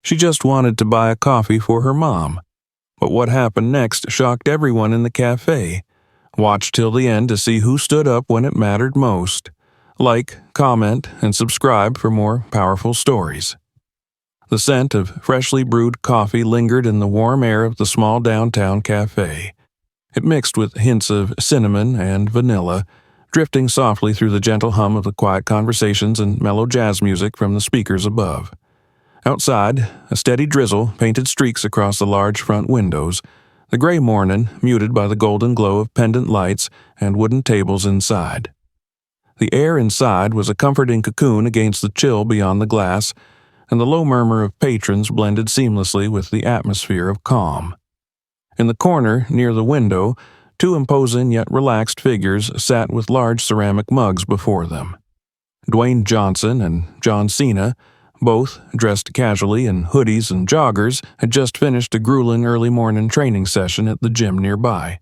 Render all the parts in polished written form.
She just wanted to buy a coffee for her mom. But what happened next shocked everyone in the cafe. Watch till the end to see who stood up when it mattered most. Like, comment, and subscribe for more powerful stories. The scent of freshly brewed coffee lingered in the warm air of the small downtown cafe. It mixed with hints of cinnamon and vanilla, drifting softly through the gentle hum of the quiet conversations and mellow jazz music from the speakers above. Outside, a steady drizzle painted streaks across the large front windows, the gray morning muted by the golden glow of pendant lights and wooden tables inside. The air inside was a comforting cocoon against the chill beyond the glass, and the low murmur of patrons blended seamlessly with the atmosphere of calm. In the corner, near the window, two imposing yet relaxed figures sat with large ceramic mugs before them. Dwayne Johnson and John Cena, both dressed casually in hoodies and joggers, had just finished a grueling early morning training session at the gym nearby.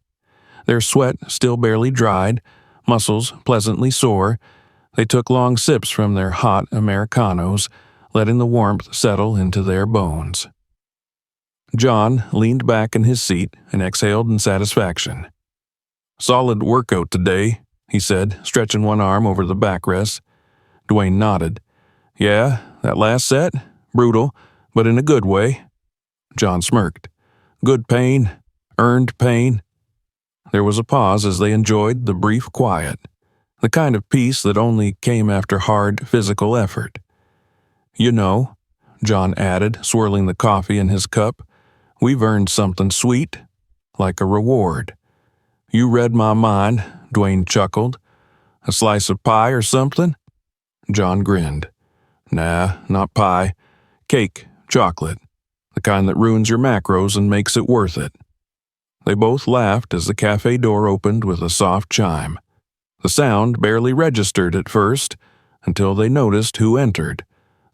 Their sweat still barely dried, muscles pleasantly sore, they took long sips from their hot Americanos, letting the warmth settle into their bones. John leaned back in his seat and exhaled in satisfaction. "Solid workout today," he said, stretching one arm over the backrest. Dwayne nodded. "Yeah, that last set? Brutal, but in a good way." John smirked. "Good pain, earned pain." There was a pause as they enjoyed the brief quiet, the kind of peace that only came after hard physical effort. "You know," John added, swirling the coffee in his cup, "we've earned something sweet, like a reward." "You read my mind," Dwayne chuckled. "A slice of pie or something?" John grinned. "Nah, not pie. Cake, chocolate. The kind that ruins your macros and makes it worth it." They both laughed as the cafe door opened with a soft chime. The sound barely registered at first, until they noticed who entered.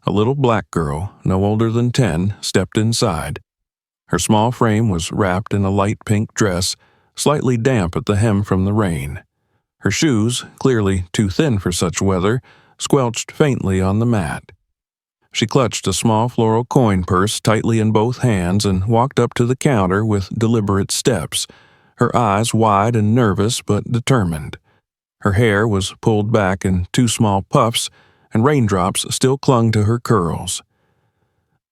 A little black girl, no older than 10, stepped inside. Her small frame was wrapped in a light pink dress, slightly damp at the hem from the rain. Her shoes, clearly too thin for such weather, squelched faintly on the mat. She clutched a small floral coin purse tightly in both hands and walked up to the counter with deliberate steps, her eyes wide and nervous but determined. Her hair was pulled back in two small puffs, and raindrops still clung to her curls.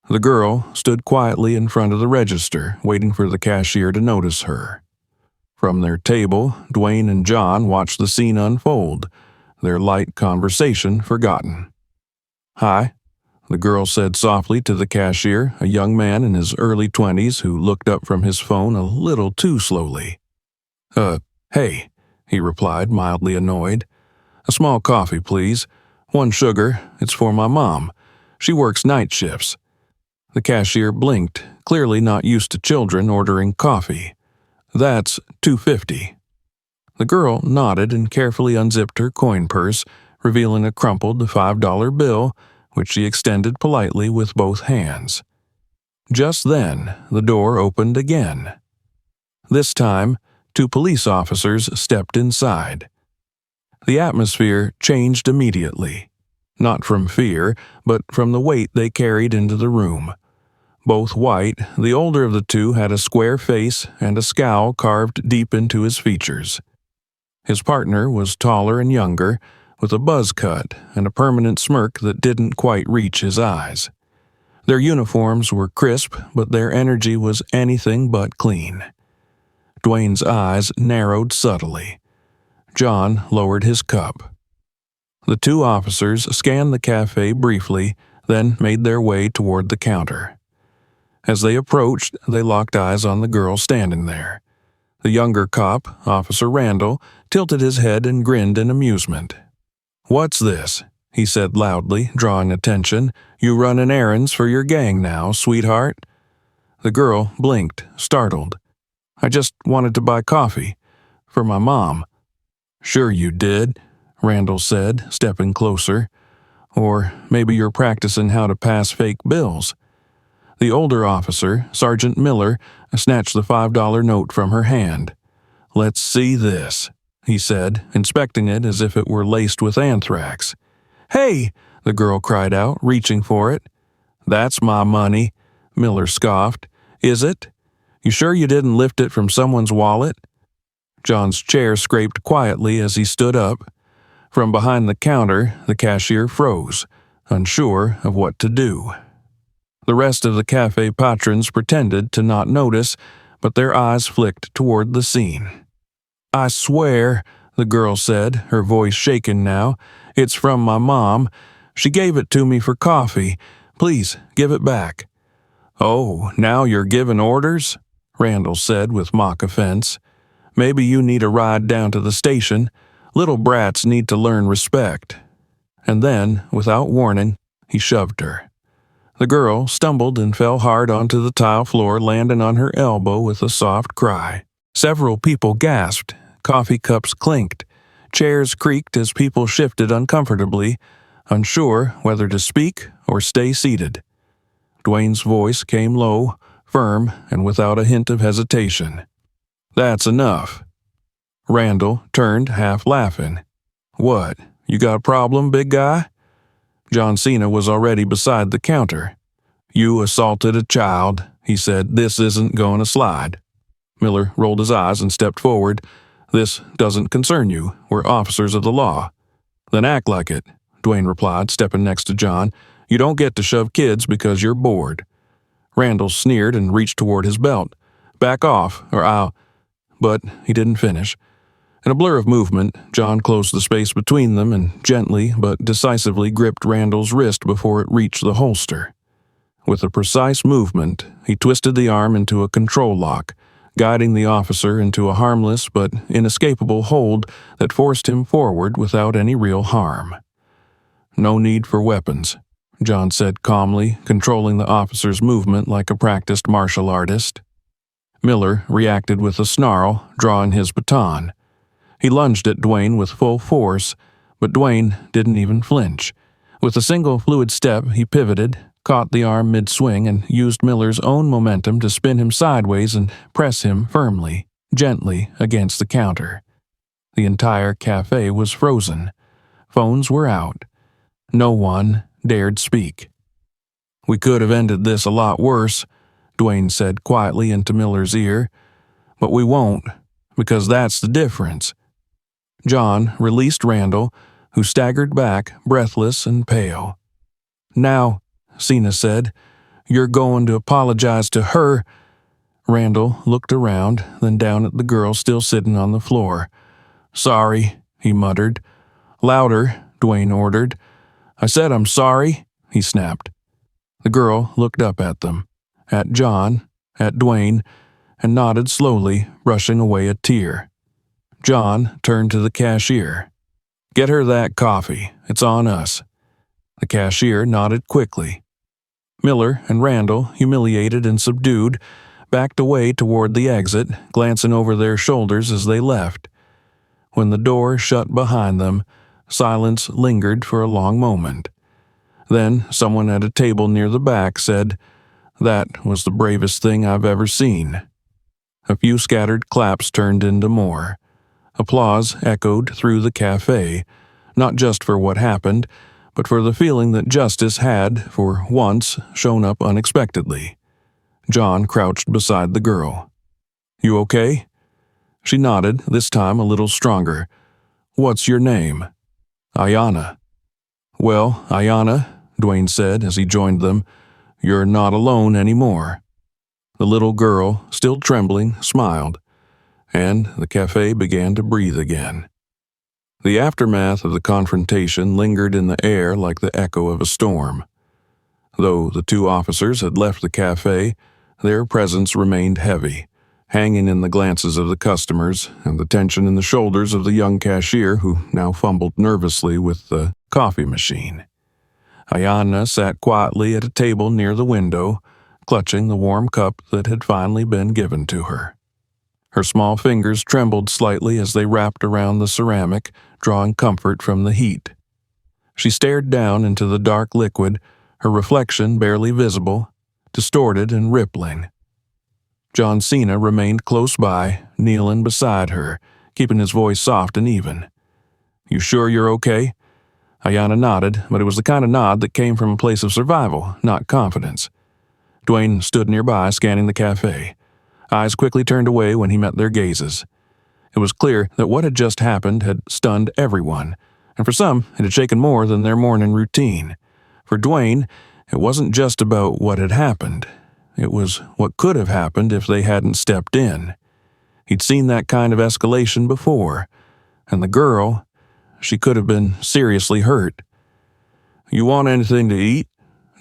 The girl stood quietly in front of the register, waiting for the cashier to notice her. From their table, Dwayne and John watched the scene unfold, their light conversation forgotten. "Hi," the girl said softly to the cashier, a young man in his early 20s who looked up from his phone a little too slowly. Hey," he replied, mildly annoyed. "A small coffee, please. 1 sugar, it's for my mom. She works night shifts." The cashier blinked, clearly not used to children ordering coffee. "That's $2.50. The girl nodded and carefully unzipped her coin purse, revealing a crumpled $5 bill, which she extended politely with both hands. Just then, the door opened again. This time, 2 police officers stepped inside. The atmosphere changed immediately, not from fear, but from the weight they carried into the room. Both white, the older of the two had a square face and a scowl carved deep into his features. His partner was taller and younger, with a buzz cut and a permanent smirk that didn't quite reach his eyes. Their uniforms were crisp, but their energy was anything but clean. Dwayne's eyes narrowed subtly. John lowered his cup. The 2 officers scanned the cafe briefly, then made their way toward the counter. As they approached, they locked eyes on the girl standing there. The younger cop, Officer Randall, tilted his head and grinned in amusement. "What's this?" he said loudly, drawing attention. "You running errands for your gang now, sweetheart?" The girl blinked, startled. "I just wanted to buy coffee. For my mom." "Sure you did," Randall said, stepping closer. "Or maybe you're practicing how to pass fake bills." The older officer, Sergeant Miller, snatched the $5 note from her hand. "Let's see this," he said, inspecting it as if it were laced with anthrax. "Hey!" the girl cried out, reaching for it. "That's my money," Miller scoffed. Is it? You sure you didn't lift it from someone's wallet? John's chair scraped quietly as he stood up. From behind the counter, the cashier froze, unsure of what to do. The rest of the cafe patrons pretended to not notice, but their eyes flicked toward the scene. I swear, the girl said, her voice shaken now, it's from my mom. She gave it to me for coffee. Please, give it back. Oh, now you're giving orders? Randall said with mock offense. Maybe you need a ride down to the station. Little brats need to learn respect. And then, without warning, he shoved her. The girl stumbled and fell hard onto the tile floor, landing on her elbow with a soft cry. Several people gasped. Coffee cups clinked. Chairs creaked as people shifted uncomfortably, unsure whether to speak or stay seated. Dwayne's voice came low, firm, and without a hint of hesitation. That's enough. Randall turned, half laughing. What, you got a problem, big guy? John Cena was already beside the counter. You assaulted a child, he said. This isn't going to slide. Miller rolled his eyes and stepped forward. This doesn't concern you. We're officers of the law. Then act like it, Dwayne replied, stepping next to John. You don't get to shove kids because you're bored. Randall sneered and reached toward his belt. Back off, or I'll... But he didn't finish. In a blur of movement, John closed the space between them and gently but decisively gripped Randall's wrist before it reached the holster. With a precise movement, he twisted the arm into a control lock, guiding the officer into a harmless but inescapable hold that forced him forward without any real harm. No need for weapons, John said calmly, controlling the officer's movement like a practiced martial artist. Miller reacted with a snarl, drawing his baton. He lunged at Dwayne with full force, but Dwayne didn't even flinch. With a single fluid step, he pivoted, caught the arm mid-swing, and used Miller's own momentum to spin him sideways and press him firmly, gently against the counter. The entire cafe was frozen. Phones were out. No one dared speak. We could have ended this a lot worse, Dwayne said quietly into Miller's ear. But we won't, because that's the difference. John released Randall, who staggered back, breathless and pale. Now, Cena said, you're going to apologize to her. Randall looked around, then down at the girl still sitting on the floor. Sorry, he muttered. Louder, Dwayne ordered. I said I'm sorry, he snapped. The girl looked up at them, at John, at Dwayne, and nodded slowly, brushing away a tear. John turned to the cashier. Get her that coffee. It's on us. The cashier nodded quickly. Miller and Randall, humiliated and subdued, backed away toward the exit, glancing over their shoulders as they left. When the door shut behind them, silence lingered for a long moment. Then someone at a table near the back said, That was the bravest thing I've ever seen. A few scattered claps turned into more. Applause echoed through the cafe, not just for what happened, but for the feeling that justice had, for once, shown up unexpectedly. John crouched beside the girl. You okay? She nodded, this time a little stronger. What's your name? Ayanna. Well, Ayanna, Dwayne said as he joined them, you're not alone anymore. The little girl, still trembling, smiled, and the cafe began to breathe again. The aftermath of the confrontation lingered in the air like the echo of a storm. Though the two officers had left the cafe, their presence remained heavy, hanging in the glances of the customers and the tension in the shoulders of the young cashier who now fumbled nervously with the coffee machine. Ayanna sat quietly at a table near the window, clutching the warm cup that had finally been given to her. Her small fingers trembled slightly as they wrapped around the ceramic, drawing comfort from the heat. She stared down into the dark liquid, her reflection barely visible, distorted and rippling. John Cena remained close by, kneeling beside her, keeping his voice soft and even. You sure you're okay? Ayanna nodded, but it was the kind of nod that came from a place of survival, not confidence. Dwayne stood nearby, scanning the cafe. Eyes quickly turned away when he met their gazes. It was clear that what had just happened had stunned everyone, and for some, it had shaken more than their morning routine. For Dwayne, it wasn't just about what had happened. It was what could have happened if they hadn't stepped in. He'd seen that kind of escalation before, and the girl, she could have been seriously hurt. "You want anything to eat?"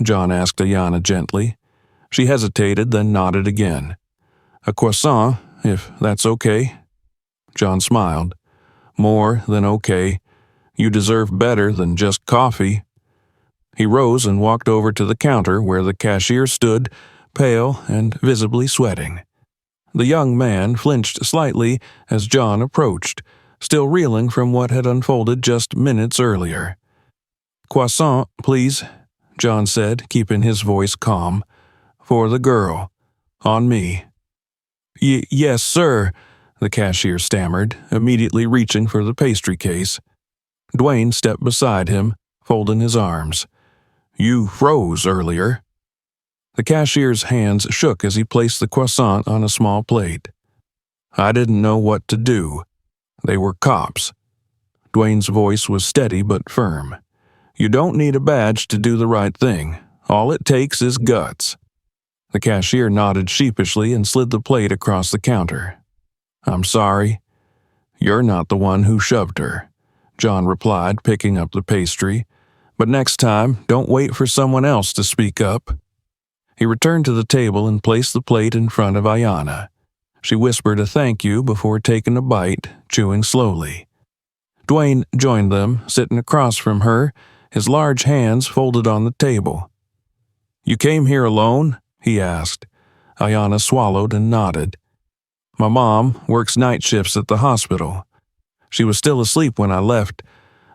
John asked Ayanna gently. She hesitated, then nodded again. "A croissant, if that's okay." John smiled. "More than okay. You deserve better than just coffee." He rose and walked over to the counter where the cashier stood, pale and visibly sweating. The young man flinched slightly as John approached, still reeling from what had unfolded just minutes earlier. "Croissant, please," John said, keeping his voice calm. "For the girl. On me." Yes, sir," the cashier stammered, immediately reaching for the pastry case. Dwayne stepped beside him, folding his arms. "You froze earlier." The cashier's hands shook as he placed the croissant on a small plate. "I didn't know what to do. They were cops." Dwayne's voice was steady but firm. "You don't need a badge to do the right thing. All it takes is guts." The cashier nodded sheepishly and slid the plate across the counter. "I'm sorry. You're not the one who shoved her," John replied, picking up the pastry. "But next time, don't wait for someone else to speak up." He returned to the table and placed the plate in front of Ayanna. She whispered a thank you before taking a bite, chewing slowly. Dwayne joined them, sitting across from her, his large hands folded on the table. "You came here alone?" he asked. Ayanna swallowed and nodded. "My mom works night shifts at the hospital. She was still asleep when I left.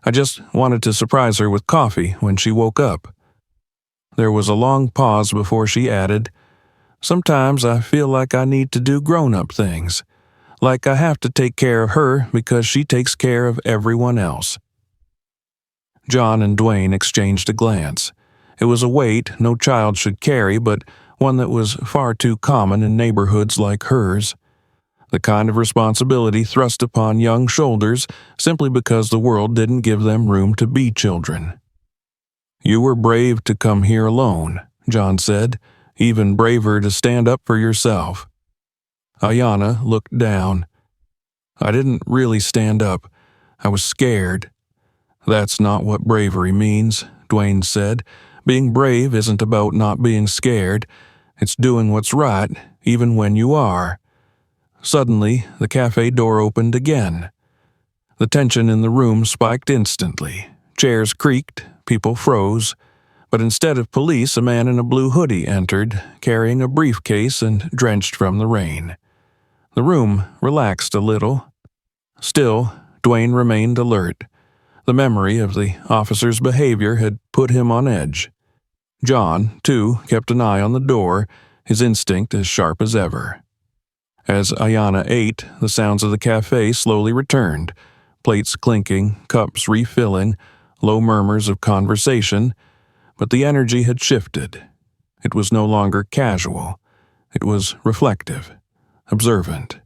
I just wanted to surprise her with coffee when she woke up." There was a long pause before she added, "Sometimes I feel like I need to do grown-up things. Like I have to take care of her because she takes care of everyone else." John and Dwayne exchanged a glance. It was a weight no child should carry, but one that was far too common in neighborhoods like hers. The kind of responsibility thrust upon young shoulders simply because the world didn't give them room to be children. "You were brave to come here alone," John said, "even braver to stand up for yourself." Ayanna looked down. "I didn't really stand up. I was scared." "That's not what bravery means," Dwayne said. "Being brave isn't about not being scared. It's doing what's right, even when you are." Suddenly, the cafe door opened again. The tension in the room spiked instantly. Chairs creaked, people froze. But instead of police, a man in a blue hoodie entered, carrying a briefcase and drenched from the rain. The room relaxed a little. Still, Dwayne remained alert. The memory of the officer's behavior had put him on edge. John, too, kept an eye on the door, his instinct as sharp as ever. As Ayanna ate, the sounds of the cafe slowly returned, plates clinking, cups refilling, low murmurs of conversation, but the energy had shifted. It was no longer casual. It was reflective, observant.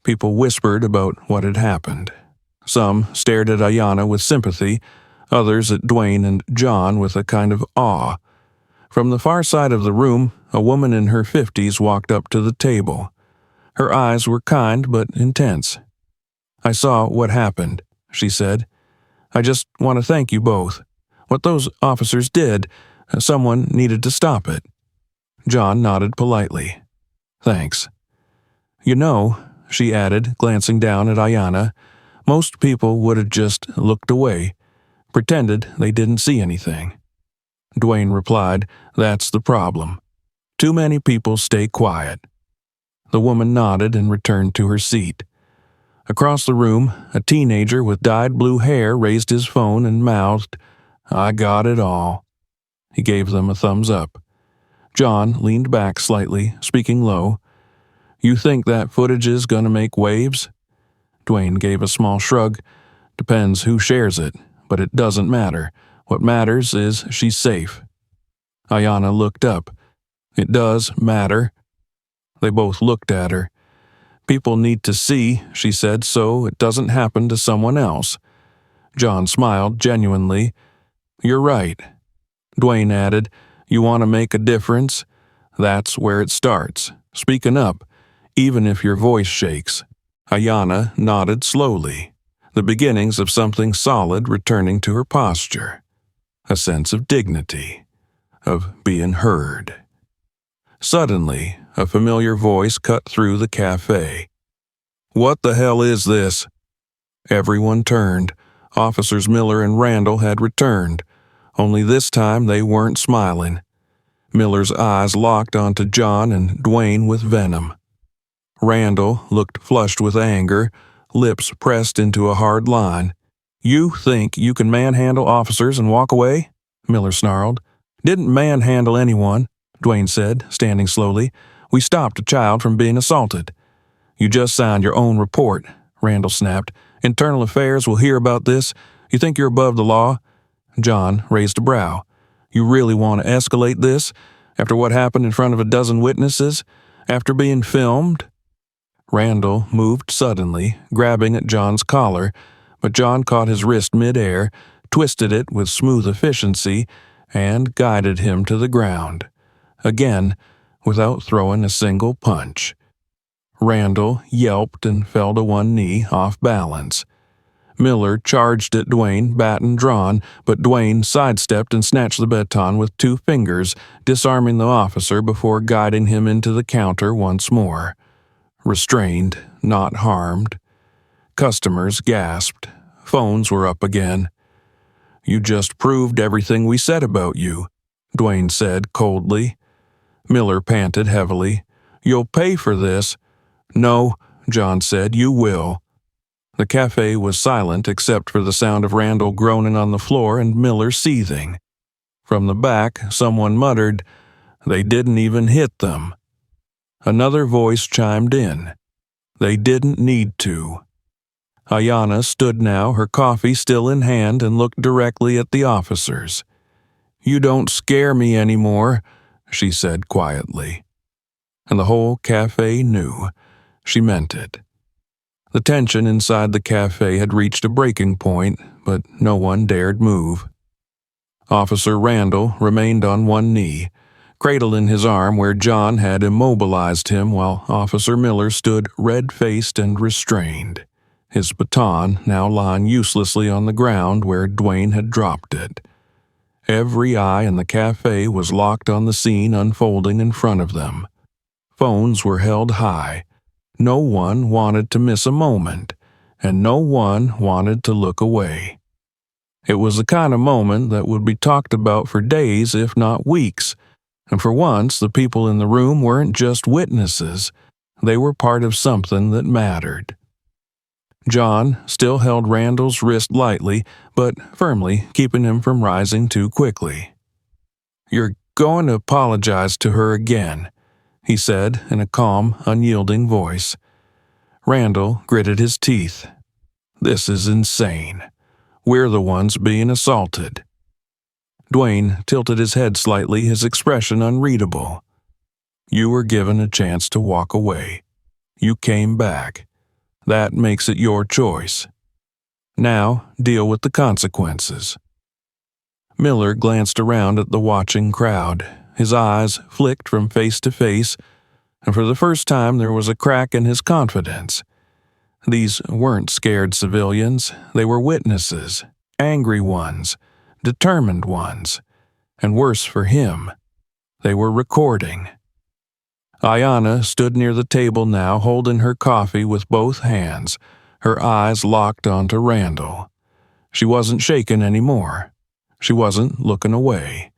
People whispered about what had happened. Some stared at Ayanna with sympathy, others at Dwayne and John with a kind of awe. From the far side of the room, a woman in her 50s walked up to the table. Her eyes were kind but intense. "I saw what happened," she said. "I just want to thank you both. What those officers did, someone needed to stop it." John nodded politely. "Thanks." "You know," she added, glancing down at Ayanna, "most people would have just looked away, pretended they didn't see anything." Dwayne replied, "That's the problem. Too many people stay quiet." The woman nodded and returned to her seat. Across the room, a teenager with dyed blue hair raised his phone and mouthed, "I got it all." He gave them a thumbs up. John leaned back slightly, speaking low. "You think that footage is gonna make waves?" Dwayne gave a small shrug. "Depends who shares it, but it doesn't matter. What matters is she's safe." Ayanna looked up. It does matter. They both looked at her. People need to see, she said, so it doesn't happen to someone else. John smiled genuinely. You're right. Dwayne added, you want to make a difference? That's where it starts. Speaking up, even if your voice shakes. Ayana nodded slowly, the beginnings of something solid returning to her posture. A sense of dignity, of being heard. Suddenly, a familiar voice cut through the cafe. What the hell is this? Everyone turned. Officers Miller and Randall had returned, only this time they weren't smiling. Miller's eyes locked onto John and Dwayne with venom. Randall looked flushed with anger, lips pressed into a hard line. You think you can manhandle officers and walk away? Miller snarled. Didn't manhandle anyone, Dwayne said, standing slowly. We stopped a child from being assaulted. You just signed your own report, Randall snapped. Internal Affairs will hear about this. You think you're above the law? John raised a brow. You really want to escalate this? After what happened in front of a dozen witnesses? After being filmed? Randall moved suddenly, grabbing at John's collar, but John caught his wrist midair, twisted it with smooth efficiency, and guided him to the ground. Again, without throwing a single punch. Randall yelped and fell to one knee, off balance. Miller charged at Dwayne, baton drawn, but Dwayne sidestepped and snatched the baton with 2 fingers, disarming the officer before guiding him into the counter once more. Restrained, not harmed. Customers gasped. Phones were up again. You just proved everything we said about you, Dwayne said coldly. Miller panted heavily. You'll pay for this. No, John said, you will. The cafe was silent except for the sound of Randall groaning on the floor and Miller seething. From the back, someone muttered, They didn't even hit them. Another voice chimed in. They didn't need to. Ayana stood now, her coffee still in hand, and looked directly at the officers. You don't scare me anymore, she said quietly. And the whole cafe knew. She meant it. The tension inside the cafe had reached a breaking point, but no one dared move. Officer Randall remained on one knee, cradling his arm where John had immobilized him, while Officer Miller stood red-faced and restrained, his baton now lying uselessly on the ground where Dwayne had dropped it. Every eye in the cafe was locked on the scene unfolding in front of them. Phones were held high. No one wanted to miss a moment, and no one wanted to look away. It was the kind of moment that would be talked about for days, if not weeks, and for once the people in the room weren't just witnesses, they were part of something that mattered. John still held Randall's wrist lightly, but firmly, keeping him from rising too quickly. You're going to apologize to her again, he said in a calm, unyielding voice. Randall gritted his teeth. This is insane. We're the ones being assaulted. Dwayne tilted his head slightly, his expression unreadable. You were given a chance to walk away. You came back. That makes it your choice. Now, deal with the consequences. Miller glanced around at the watching crowd. His eyes flicked from face to face, and for the first time there was a crack in his confidence. These weren't scared civilians, they were witnesses, angry ones, determined ones, and worse for him, they were recording. Ayana stood near the table now, holding her coffee with both hands, her eyes locked onto Randall. She wasn't shaken anymore. She wasn't looking away,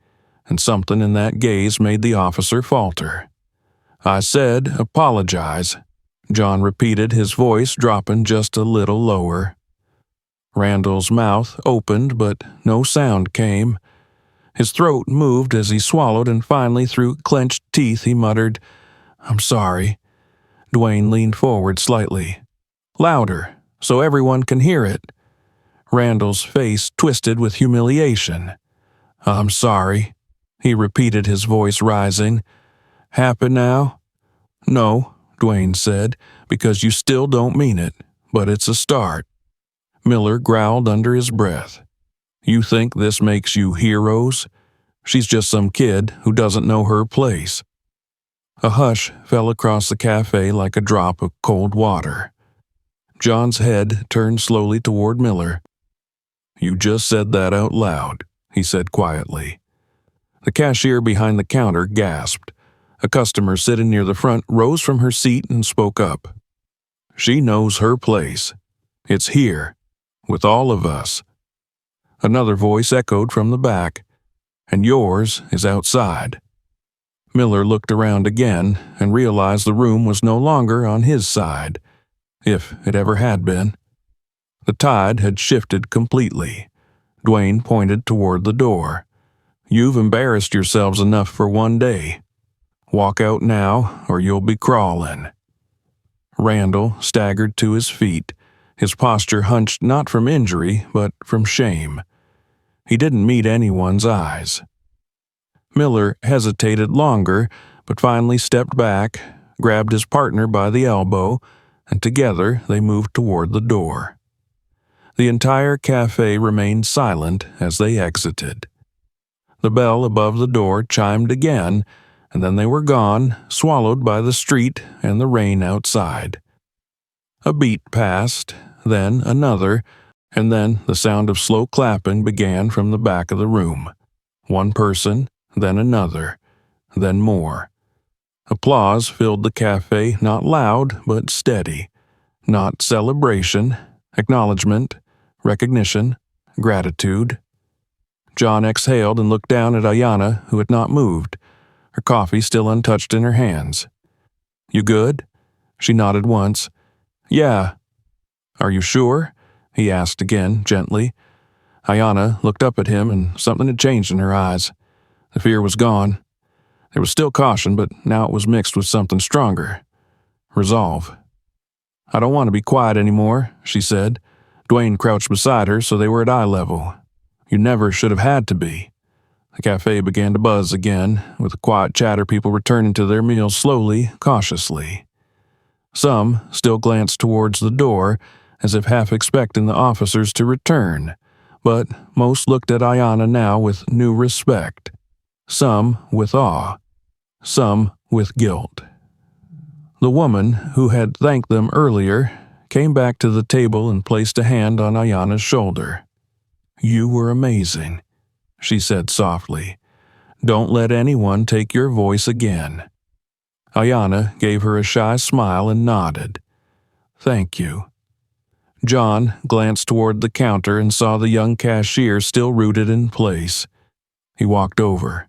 and something in that gaze made the officer falter. I said, apologize, John repeated, his voice dropping just a little lower. Randall's mouth opened, but no sound came. His throat moved as he swallowed, and finally, through clenched teeth, he muttered, I'm sorry. Dwayne leaned forward slightly. Louder, so everyone can hear it. Randall's face twisted with humiliation. I'm sorry, he repeated, his voice rising. Happy now? No, Dwayne said, because you still don't mean it, but it's a start. Miller growled under his breath. You think this makes you heroes? She's just some kid who doesn't know her place. A hush fell across the cafe like a drop of cold water. John's head turned slowly toward Miller. You just said that out loud, he said quietly. The cashier behind the counter gasped. A customer sitting near the front rose from her seat and spoke up. She knows her place. It's here, with all of us. Another voice echoed from the back. And yours is outside. Miller looked around again and realized the room was no longer on his side, if it ever had been. The tide had shifted completely. Dwayne pointed toward the door. You've embarrassed yourselves enough for one day. Walk out now, or you'll be crawling. Randall staggered to his feet, his posture hunched not from injury, but from shame. He didn't meet anyone's eyes. Miller hesitated longer, but finally stepped back, grabbed his partner by the elbow, and together they moved toward the door. The entire cafe remained silent as they exited. The bell above the door chimed again, and then they were gone, swallowed by the street and the rain outside. A beat passed, then another, and then the sound of slow clapping began from the back of the room. One person, then another, then more. Applause filled the cafe, not loud, but steady. Not celebration, acknowledgement, recognition, gratitude. John exhaled and looked down at Ayanna, who had not moved, her coffee still untouched in her hands. You good? She nodded once. Yeah. Are you sure? He asked again, gently. Ayanna looked up at him, and something had changed in her eyes. The fear was gone. There was still caution, but now it was mixed with something stronger. Resolve. I don't want to be quiet anymore, she said. Dwayne crouched beside her, so they were at eye level. You never should have had to be. The cafe began to buzz again, with the quiet chatter people returning to their meals slowly, cautiously. Some still glanced towards the door, as if half expecting the officers to return, but most looked at Ayanna now with new respect. Some with awe, some with guilt. The woman who had thanked them earlier came back to the table and placed a hand on Ayanna's shoulder. You were amazing, she said softly. Don't let anyone take your voice again. Ayanna gave her a shy smile and nodded. Thank you. John glanced toward the counter and saw the young cashier still rooted in place. He walked over.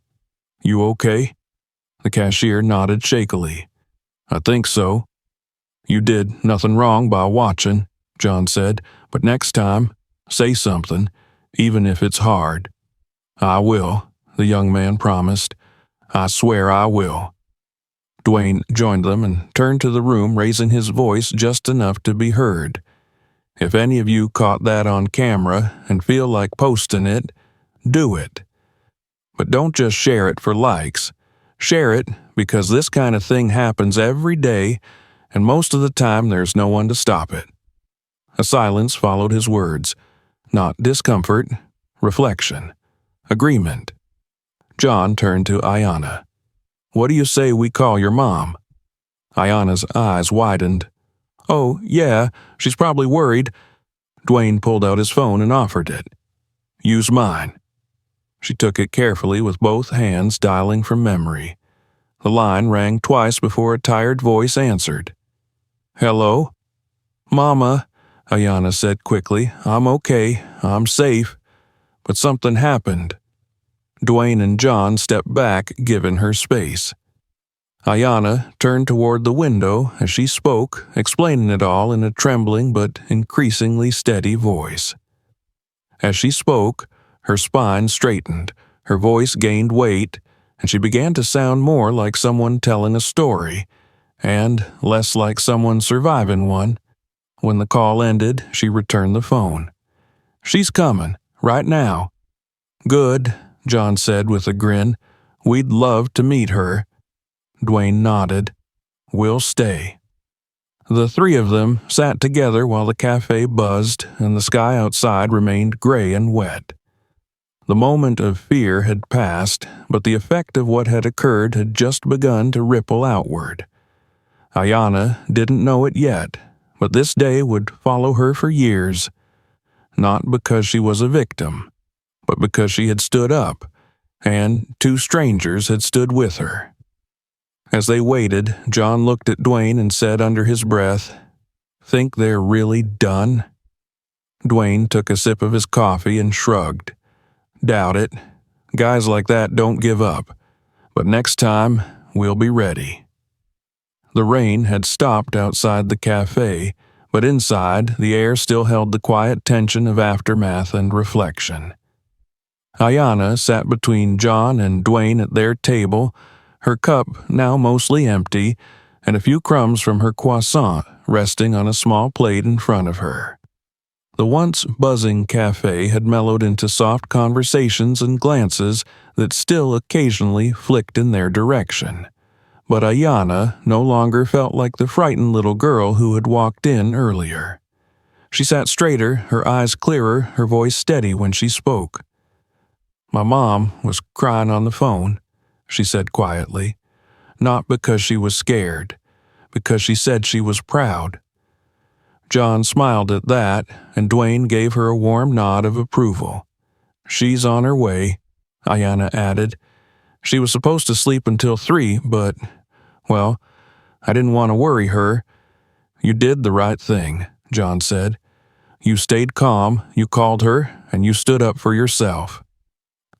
You okay? The cashier nodded shakily. I think so. You did nothing wrong by watching, John said, but next time, say something, even if it's hard. I will, the young man promised. I swear I will. Dwayne joined them and turned to the room, raising his voice just enough to be heard. If any of you caught that on camera and feel like posting it, do it. But don't just share it for likes. Share it because this kind of thing happens every day, and most of the time there's no one to stop it. A silence followed his words. Not discomfort, reflection, agreement. John turned to Ayanna. What do you say we call your mom? Ayanna's eyes widened. Oh, yeah, she's probably worried. Dwayne pulled out his phone and offered it. Use mine. She took it carefully with both hands, dialing from memory. The line rang twice before a tired voice answered. Hello? Mama, Ayanna said quickly. I'm okay. I'm safe. But something happened. Dwayne and John stepped back, giving her space. Ayanna turned toward the window as she spoke, explaining it all in a trembling but increasingly steady voice. As she spoke, her spine straightened, her voice gained weight, and she began to sound more like someone telling a story, and less like someone surviving one. When the call ended, she returned the phone. She's coming, right now. Good, John said with a grin. We'd love to meet her. Dwayne nodded. We'll stay. The three of them sat together while the cafe buzzed and the sky outside remained gray and wet. The moment of fear had passed, but the effect of what had occurred had just begun to ripple outward. Ayanna didn't know it yet, but this day would follow her for years, not because she was a victim, but because she had stood up, and two strangers had stood with her. As they waited, John looked at Dwayne and said under his breath, "Think they're really done?" Dwayne took a sip of his coffee and shrugged. "Doubt it. Guys like that don't give up. But next time, we'll be ready." The rain had stopped outside the cafe, but inside, the air still held the quiet tension of aftermath and reflection. Ayanna sat between John and Dwayne at their table, her cup now mostly empty, and a few crumbs from her croissant resting on a small plate in front of her. The once buzzing cafe had mellowed into soft conversations and glances that still occasionally flicked in their direction. But Ayanna no longer felt like the frightened little girl who had walked in earlier. She sat straighter, her eyes clearer, her voice steady when she spoke. "My mom was crying on the phone," she said quietly, "not because she was scared, because she said she was proud." John smiled at that, and Dwayne gave her a warm nod of approval. "She's on her way," Ayanna added. "She was supposed to sleep until 3, but, well, I didn't want to worry her." "You did the right thing," John said. "You stayed calm, you called her, and you stood up for yourself."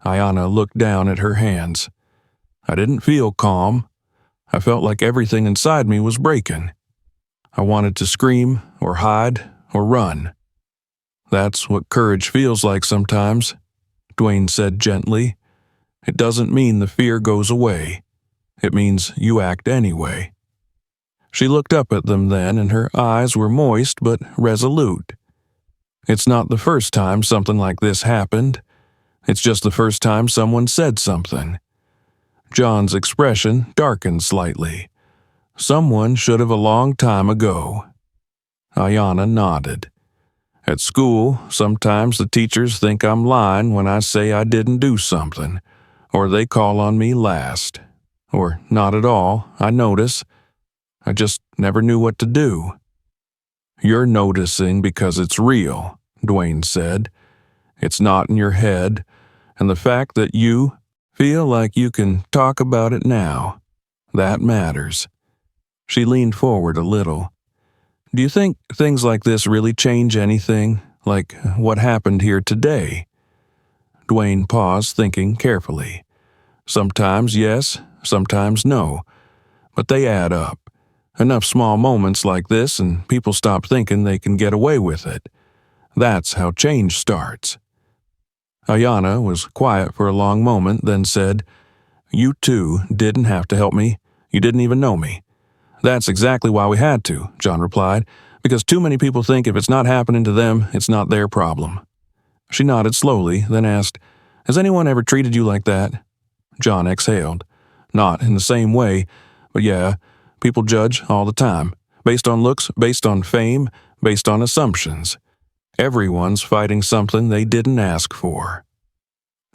Ayanna looked down at her hands. "I didn't feel calm. I felt like everything inside me was breaking. I wanted to scream, or hide, or run." "That's what courage feels like sometimes," Dwayne said gently. "It doesn't mean the fear goes away. It means you act anyway." She looked up at them then, and her eyes were moist but resolute. "It's not the first time something like this happened. It's just the first time someone said something." John's expression darkened slightly. "Someone should have a long time ago." Ayanna nodded. "At school, sometimes the teachers think I'm lying when I say I didn't do something, or they call on me last. Or not at all, I notice. I just never knew what to do." "You're noticing because it's real," Dwayne said. "It's not in your head, and the fact that you feel like you can talk about it now, that matters." She leaned forward a little. "Do you think things like this really change anything, like what happened here today?" Dwayne paused, thinking carefully. "Sometimes yes, sometimes no, but they add up. Enough small moments like this and people stop thinking they can get away with it. That's how change starts." Ayanna was quiet for a long moment, then said, "You two didn't have to help me. You didn't even know me." "That's exactly why we had to," John replied, "because too many people think if it's not happening to them, it's not their problem." She nodded slowly, then asked, "Has anyone ever treated you like that?" John exhaled. "Not in the same way, but yeah, people judge all the time, based on looks, based on fame, based on assumptions. Everyone's fighting something they didn't ask for."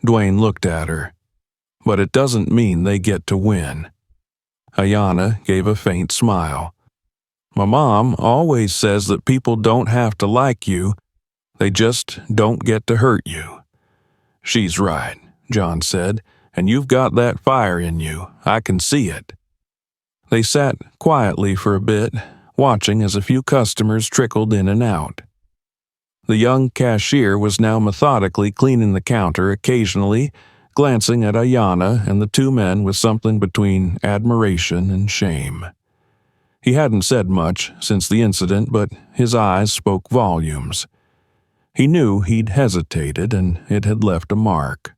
Dwayne looked at her. "But it doesn't mean they get to win." Ayanna gave a faint smile. "My mom always says that people don't have to like you, they just don't get to hurt you." "She's right," John said, "and you've got that fire in you. I can see it." They sat quietly for a bit, watching as a few customers trickled in and out. The young cashier was now methodically cleaning the counter occasionally, glancing at Ayanna and the two men with something between admiration and shame. He hadn't said much since the incident, but his eyes spoke volumes. He knew he'd hesitated, and it had left a mark.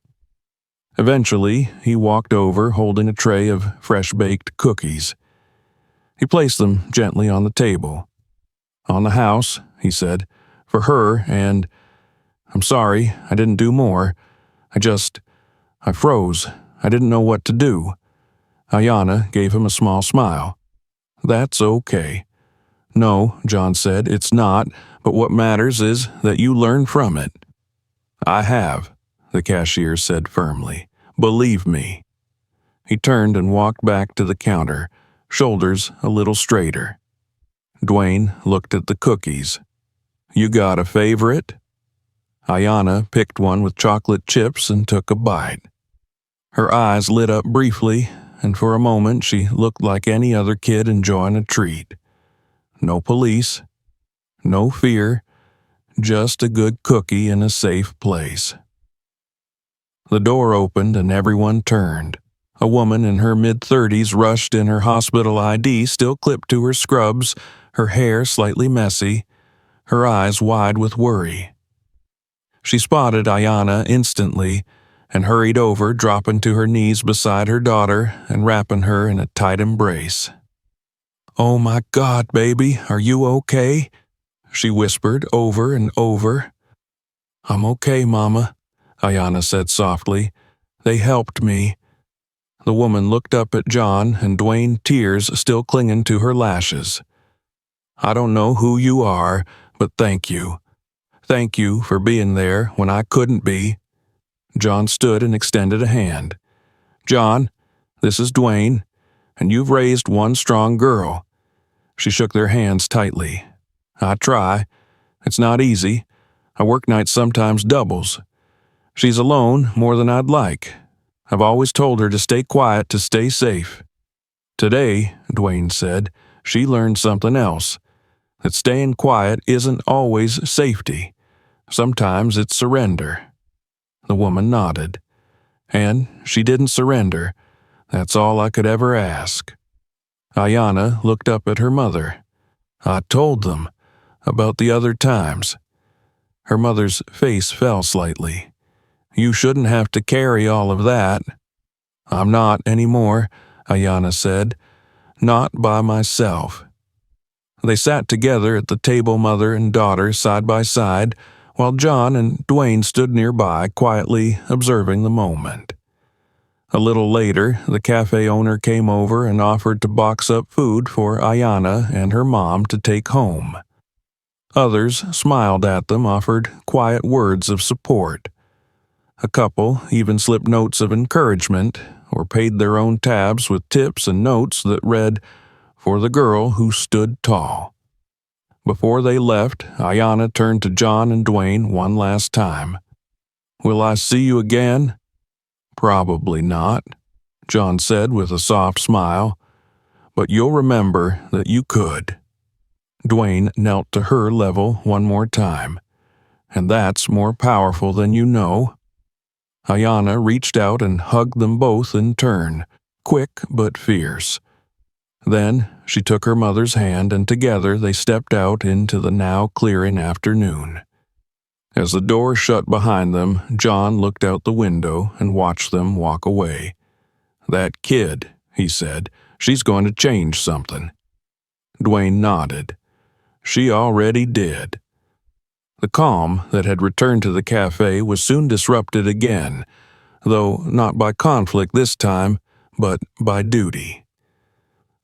Eventually, he walked over holding a tray of fresh-baked cookies. He placed them gently on the table. "On the house," he said, "for her, and I'm sorry, I didn't do more. I froze. I didn't know what to do." Ayanna gave him a small smile. That's okay. No, John said, it's not, but what matters is that you learn from it. I have, the cashier said firmly. Believe me. He turned and walked back to the counter, shoulders a little straighter. Dwayne looked at the cookies. You got a favorite? Ayanna picked one with chocolate chips and took a bite. Her eyes lit up briefly, and for a moment she looked like any other kid enjoying a treat. No police, no fear, just a good cookie in a safe place. The door opened and everyone turned. A woman in her mid-30s rushed in, her hospital ID still clipped to her scrubs, her hair slightly messy, her eyes wide with worry. She spotted Ayanna instantly and hurried over, dropping to her knees beside her daughter and wrapping her in a tight embrace. "Oh my God, baby, are you okay?" she whispered over and over. "I'm okay, Mama," Ayanna said softly. "They helped me." The woman looked up at John and Dwayne, tears still clinging to her lashes. "I don't know who you are, but thank you. Thank you for being there when I couldn't be." John stood and extended a hand. "John, this is Dwayne, and you've raised one strong girl." She shook their hands tightly. "I try. It's not easy. I work nights, sometimes doubles. She's alone more than I'd like. I've always told her to stay quiet to stay safe. Today," Dwayne said, "she learned something else. That staying quiet isn't always safety. Sometimes it's surrender." The woman nodded. "And she didn't surrender. That's all I could ever ask." Ayanna looked up at her mother. "I told them about the other times." Her mother's face fell slightly. "You shouldn't have to carry all of that." "I'm not anymore," Ayanna said. "Not by myself." They sat together at the table, mother and daughter, side by side, while John and Dwayne stood nearby, quietly observing the moment. A little later, the cafe owner came over and offered to box up food for Ayanna and her mom to take home. Others smiled at them, offered quiet words of support. A couple even slipped notes of encouragement or paid their own tabs with tips and notes that read, "For the girl who stood tall." Before they left, Ayanna turned to John and Dwayne one last time. "Will I see you again?" "Probably not," John said with a soft smile. "But you'll remember that you could." Dwayne knelt to her level one more time. "And that's more powerful than you know." Ayanna reached out and hugged them both in turn, quick but fierce. Then she took her mother's hand, and together they stepped out into the now clearing afternoon. As the door shut behind them, John looked out the window and watched them walk away. "That kid," he said, "she's going to change something." Dwayne nodded. "She already did." The calm that had returned to the cafe was soon disrupted again, though not by conflict this time, but by duty.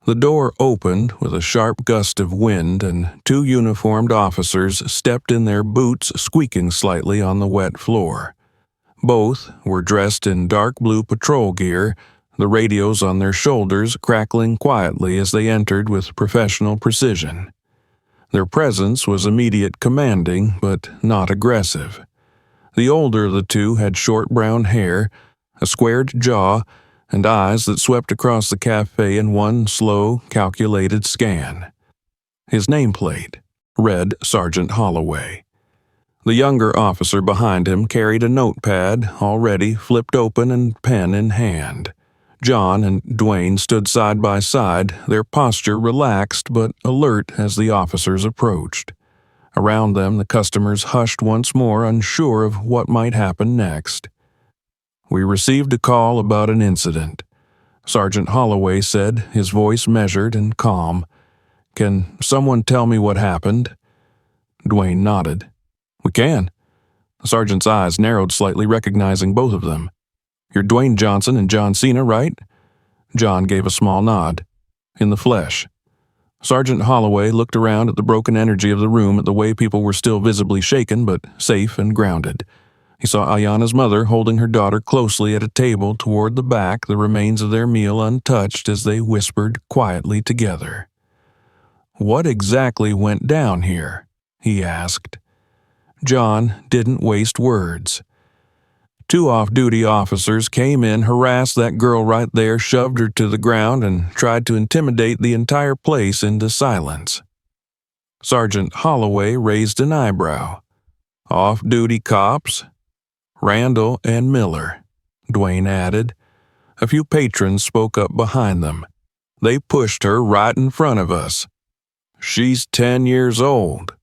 The door opened with a sharp gust of wind, and two uniformed officers stepped in, their boots squeaking slightly on the wet floor. Both were dressed in dark blue patrol gear, the radios on their shoulders crackling quietly as they entered with professional precision. Their presence was immediate, commanding, but not aggressive. The older of the two had short brown hair, a squared jaw, and eyes that swept across the cafe in one slow, calculated scan. His nameplate read Sergeant Holloway. The younger officer behind him carried a notepad, already flipped open and pen in hand. John and Dwayne stood side by side, their posture relaxed but alert as the officers approached. Around them, the customers hushed once more, unsure of what might happen next. "We received a call about an incident," Sergeant Holloway said, his voice measured and calm. "Can someone tell me what happened?" Dwayne nodded. "We can." The sergeant's eyes narrowed slightly, recognizing both of them. "You're Dwayne Johnson and John Cena, right?" John gave a small nod. In the flesh. Sergeant Holloway looked around at the broken energy of the room, at the way people were still visibly shaken but safe and grounded. He saw Ayana's mother holding her daughter closely at a table toward the back, the remains of their meal untouched as they whispered quietly together. "What exactly went down here?" he asked. John didn't waste words. Two off-duty officers came in, harassed that girl right there, shoved her to the ground, and tried to intimidate the entire place into silence. Sergeant Holloway raised an eyebrow. "Off-duty cops?" "Randall and Miller," Dwayne added. A few patrons spoke up behind them. "They pushed her right in front of us. She's 10 years old.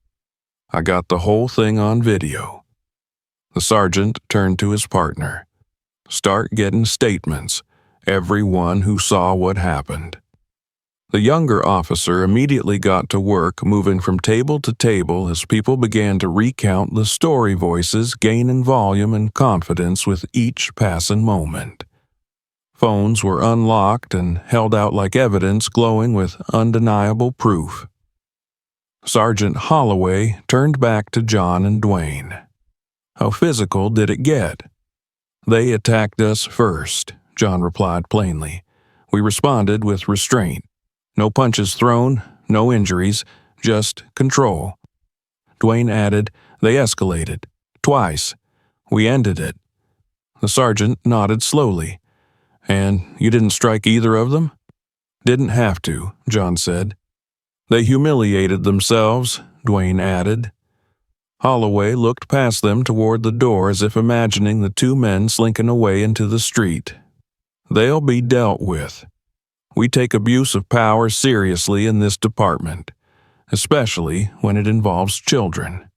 I got the whole thing on video." The sergeant turned to his partner. "Start getting statements, everyone who saw what happened." The younger officer immediately got to work, moving from table to table as people began to recount the story, voices gaining volume and confidence with each passing moment. Phones were unlocked and held out like evidence, glowing with undeniable proof. Sergeant Holloway turned back to John and Dwayne. "How physical did it get?" "They attacked us first," John replied plainly. "We responded with restraint. No punches thrown, no injuries, just control." Dwayne added, "They escalated. Twice. We ended it." The sergeant nodded slowly. "And you didn't strike either of them?" "Didn't have to," John said. "They humiliated themselves," Dwayne added. Holloway looked past them toward the door, as if imagining the two men slinking away into the street. "They'll be dealt with. We take abuse of power seriously in this department, especially when it involves children."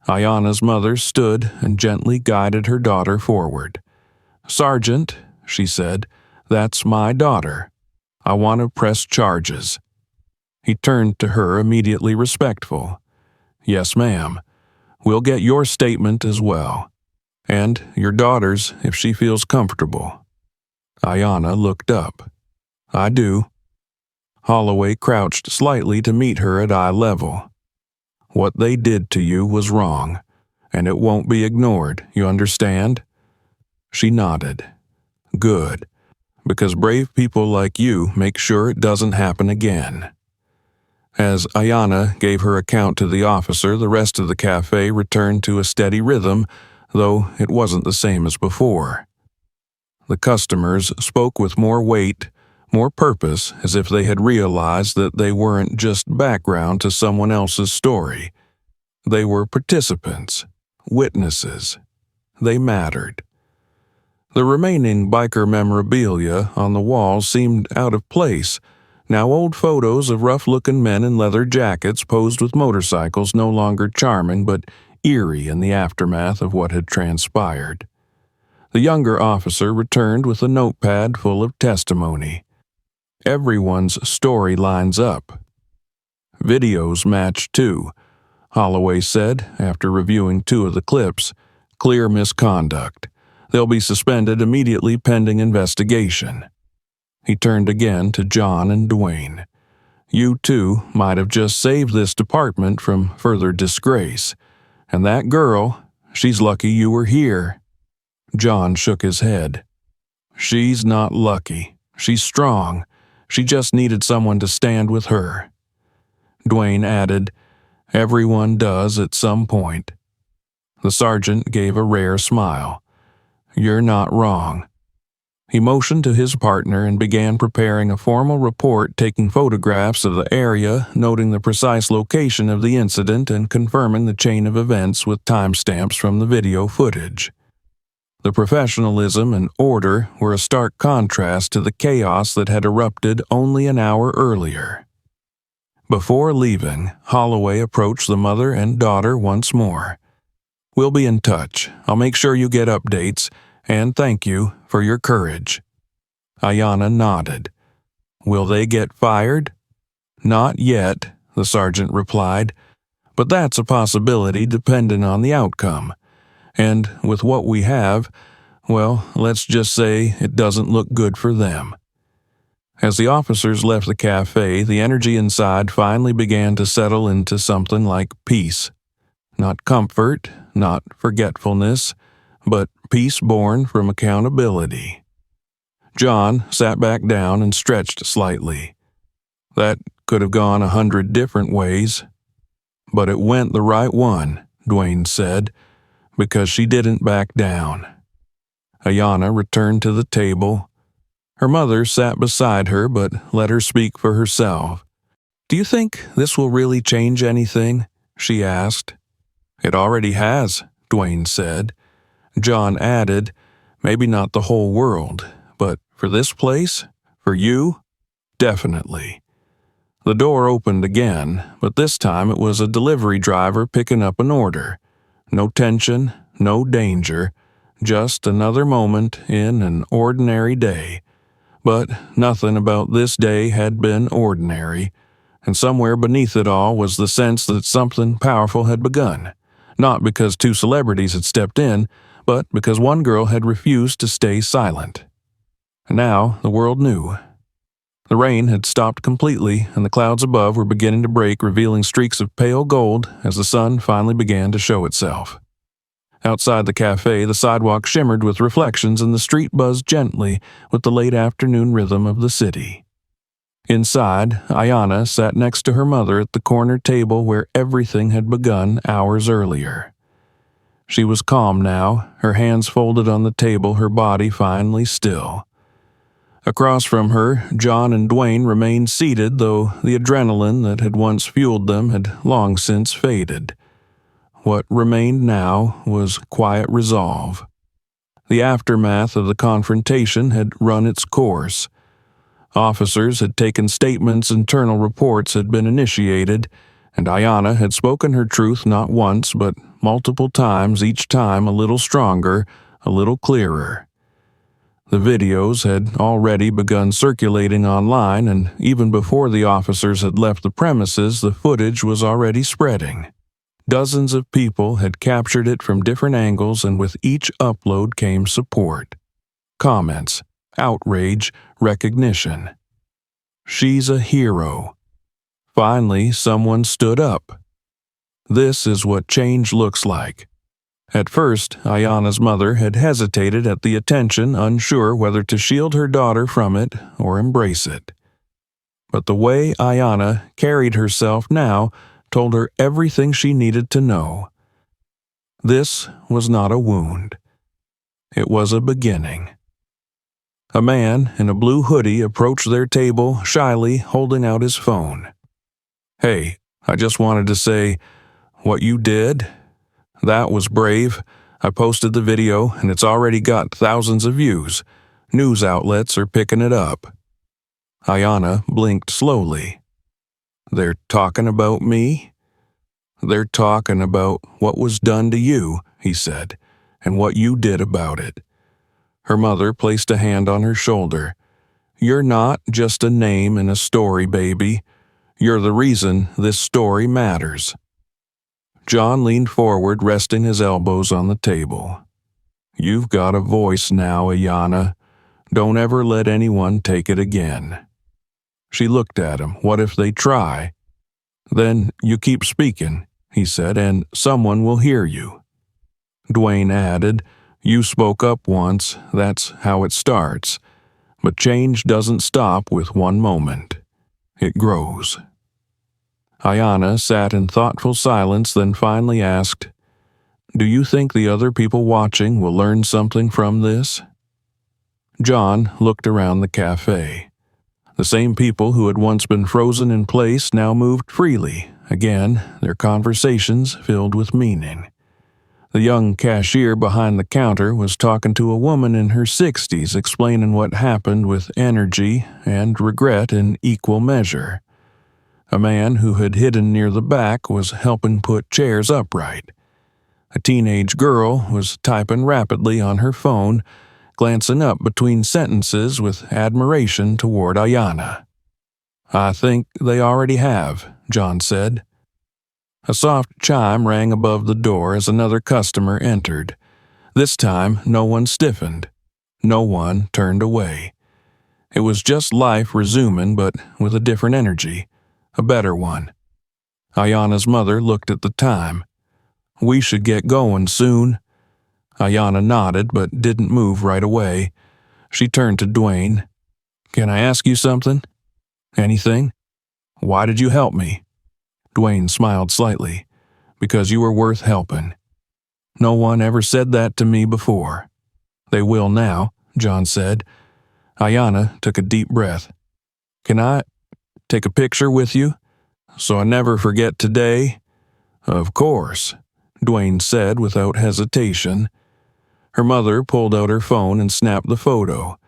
Ayana's mother stood and gently guided her daughter forward. "Sergeant," she said, "that's my daughter. I want to press charges." He turned to her, immediately respectful. "Yes, ma'am. We'll get your statement as well. And your daughter's, if she feels comfortable." Ayana looked up. "I do." Holloway crouched slightly to meet her at eye level. "What they did to you was wrong, and it won't be ignored, you understand?" She nodded. "Good, because brave people like you make sure it doesn't happen again." As Ayana gave her account to the officer, the rest of the cafe returned to a steady rhythm, though it wasn't the same as before. The customers spoke with more weight, more purpose, as if they had realized that they weren't just background to someone else's story. They were participants, witnesses. They mattered. The remaining biker memorabilia on the wall seemed out of place. Now old photos of rough-looking men in leather jackets posed with motorcycles, no longer charming but eerie in the aftermath of what had transpired. The younger officer returned with a notepad full of testimony. "Everyone's story lines up." "Videos match too," Holloway said after reviewing two of the clips. "Clear misconduct. They'll be suspended immediately pending investigation." He turned again to John and Dwayne. "You two might have just saved this department from further disgrace. And that girl, she's lucky you were here." John shook his head. "She's not lucky. She's strong. She just needed someone to stand with her." Dwayne added, "Everyone does at some point." The sergeant gave a rare smile. "You're not wrong." He motioned to his partner and began preparing a formal report, taking photographs of the area, noting the precise location of the incident, and confirming the chain of events with timestamps from the video footage. The professionalism and order were a stark contrast to the chaos that had erupted only an hour earlier. Before leaving, Holloway approached the mother and daughter once more. "We'll be in touch. I'll make sure you get updates, and thank you for your courage." Ayana nodded. "Will they get fired?" "Not yet," the sergeant replied, "but that's a possibility depending on the outcome. And with what we have, well, let's just say it doesn't look good for them." As the officers left the cafe, the energy inside finally began to settle into something like peace. Not comfort, not forgetfulness, but peace born from accountability. John sat back down and stretched slightly. That could have gone 100 different ways. But it went the right one, Dwayne said, because she didn't back down. Ayanna returned to the table. Her mother sat beside her but let her speak for herself. "Do you think this will really change anything?" she asked. "It already has," Dwayne said. John added, "Maybe not the whole world, but for this place, for you, definitely." The door opened again, but this time it was a delivery driver picking up an order. No tension, no danger, just another moment in an ordinary day. But nothing about this day had been ordinary, and somewhere beneath it all was the sense that something powerful had begun. Not because two celebrities had stepped in, but because one girl had refused to stay silent. And now the world knew. The rain had stopped completely, and the clouds above were beginning to break, revealing streaks of pale gold as the sun finally began to show itself. Outside the cafe, the sidewalk shimmered with reflections and the street buzzed gently with the late afternoon rhythm of the city. Inside, Ayanna sat next to her mother at the corner table where everything had begun hours earlier. She was calm now, her hands folded on the table, her body finally still. Across from her, John and Dwayne remained seated, though the adrenaline that had once fueled them had long since faded. What remained now was quiet resolve. The aftermath of the confrontation had run its course. Officers had taken statements, internal reports had been initiated, and Ayanna had spoken her truth not once but multiple times, each time a little stronger, a little clearer. The videos had already begun circulating online, and even before the officers had left the premises, the footage was already spreading. Dozens of people had captured it from different angles, and with each upload came support. Comments, outrage, recognition. "She's a hero." Finally, someone stood up. This is what change looks like. At first, Ayanna's mother had hesitated at the attention, unsure whether to shield her daughter from it or embrace it. But the way Ayanna carried herself now told her everything she needed to know. This was not a wound. It was a beginning. A man in a blue hoodie approached their table, shyly holding out his phone. "Hey, I just wanted to say, what you did, that was brave. I posted the video, and it's already got thousands of views. News outlets are picking it up." Ayanna blinked slowly. "They're talking about me?" "They're talking about what was done to you," he said, "and what you did about it." Her mother placed a hand on her shoulder. "You're not just a name in a story, baby. You're the reason this story matters." John leaned forward, resting his elbows on the table. "You've got a voice now, Ayanna. Don't ever let anyone take it again." She looked at him. "What if they try?" "Then you keep speaking," he said, "and someone will hear you." Dwayne added, "You spoke up once, that's how it starts. But change doesn't stop with one moment. It grows." Ayanna sat in thoughtful silence, then finally asked, "Do you think the other people watching will learn something from this?" John looked around the cafe. The same people who had once been frozen in place now moved freely, again, their conversations filled with meaning. The young cashier behind the counter was talking to a woman in her 60s, explaining what happened with energy and regret in equal measure. A man who had hidden near the back was helping put chairs upright. A teenage girl was typing rapidly on her phone, glancing up between sentences with admiration toward Ayanna. "I think they already have," John said. A soft chime rang above the door as another customer entered. This time, no one stiffened. No one turned away. It was just life resuming, but with a different energy, a better one. Ayana's mother looked at the time. "We should get going soon." Ayana nodded, but didn't move right away. She turned to Dwayne. "Can I ask you something?" "Anything?" "Why did you help me?" Dwayne smiled slightly. "Because you were worth helping." "No one ever said that to me before." "They will now," John said. Ayana took a deep breath. "Can I take a picture with you, so I never forget today?" "Of course," Dwayne said without hesitation. Her mother pulled out her phone and snapped the photo.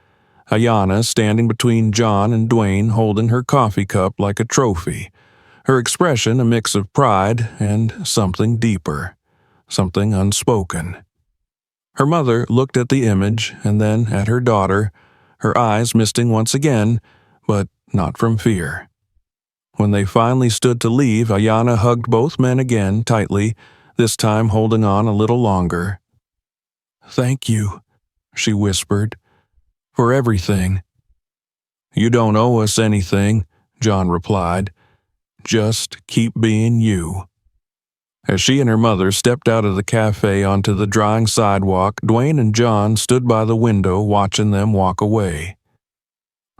Ayana standing between John and Dwayne holding her coffee cup like a trophy, her expression a mix of pride and something deeper, something unspoken. Her mother looked at the image and then at her daughter, her eyes misting once again, but not from fear. When they finally stood to leave, Ayana hugged both men again tightly, this time holding on a little longer. "Thank you," she whispered, "for everything." "You don't owe us anything," John replied. "Just keep being you." As she and her mother stepped out of the cafe onto the drying sidewalk, Dwayne and John stood by the window watching them walk away.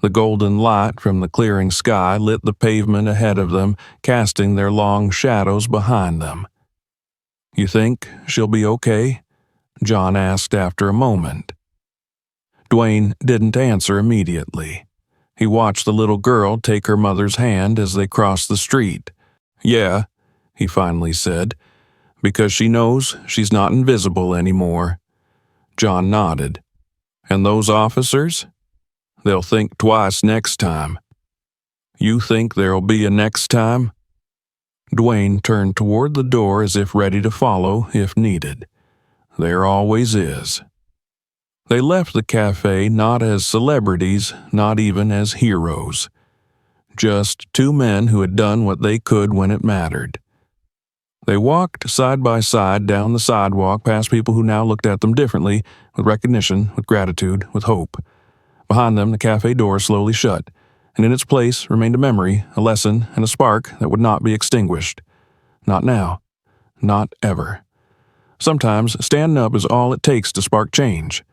The golden light from the clearing sky lit the pavement ahead of them, casting their long shadows behind them. "You think she'll be okay?" John asked after a moment. Dwayne didn't answer immediately. He watched the little girl take her mother's hand as they crossed the street. "Yeah," he finally said, "because she knows she's not invisible anymore." John nodded. "And those officers? They'll think twice next time." "You think there'll be a next time?" Dwayne turned toward the door as if ready to follow if needed. "There always is." They left the cafe not as celebrities, not even as heroes. Just two men who had done what they could when it mattered. They walked side by side down the sidewalk past people who now looked at them differently, with recognition, with gratitude, with hope. Behind them, the cafe door slowly shut, and in its place remained a memory, a lesson, and a spark that would not be extinguished. Not now. Not ever. Sometimes standing up is all it takes to spark change.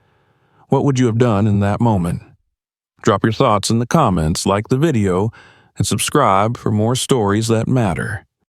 What would you have done in that moment? Drop your thoughts in the comments, like the video, and subscribe for more stories that matter.